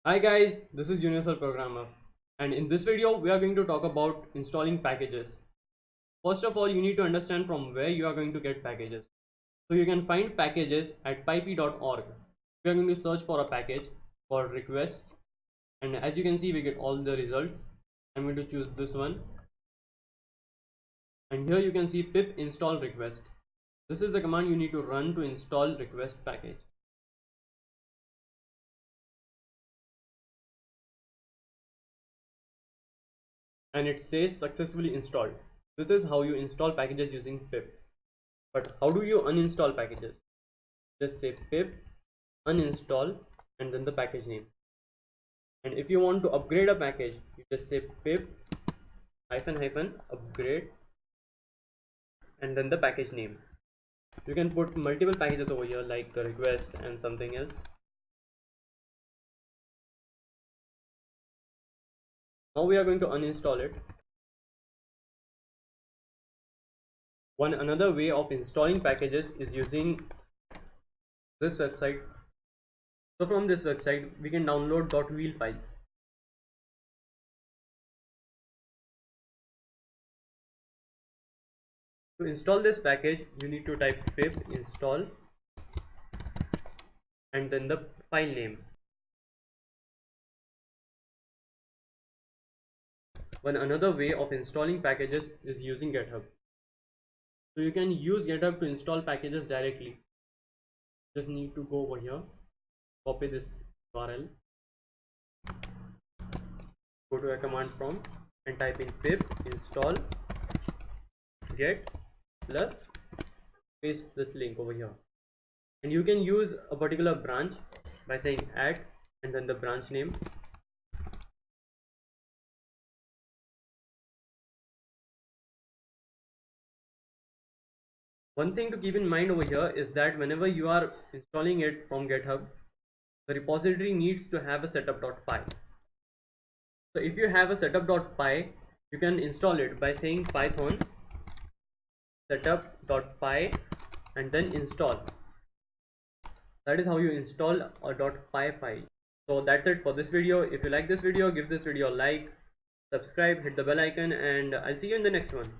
Hi guys, this is Universal Programmer, and in this video we are going to talk about installing packages. First of all, you need to understand from where you are going to get packages. So you can find packages at pip.org. We are going to search for a package for request, and as you can see we get all the results. I'm going to choose this one, and here you can see pip install request. This is the command you need to run to install request package. And it says successfully installed. This is how you install packages using pip. But how do you uninstall packages? Just say pip uninstall and then the package name. And if you want to upgrade a package, you just say pip -- upgrade and then the package name. You can put multiple packages over here like the request and something else. Now we are going to uninstall it. Another way of installing packages is using this website. So from this website we can download .wheel files. To install this package you need to type pip install and then the file name. Another way of installing packages is using GitHub. So you can use GitHub to install packages directly. Just need to go over here, copy this URL, go to a command prompt and type in pip install get plus paste this link over here. And you can use a particular branch by saying add and then the branch name. One thing to keep in mind over here is that whenever you are installing it from GitHub, the repository needs to have a setup.py. So if you have a setup.py, you can install it by saying python setup.py and then install. That is how you install a .py file. So that's it for this video. If you like this video, give this video a like, subscribe, hit the bell icon, and I'll see you in the next one.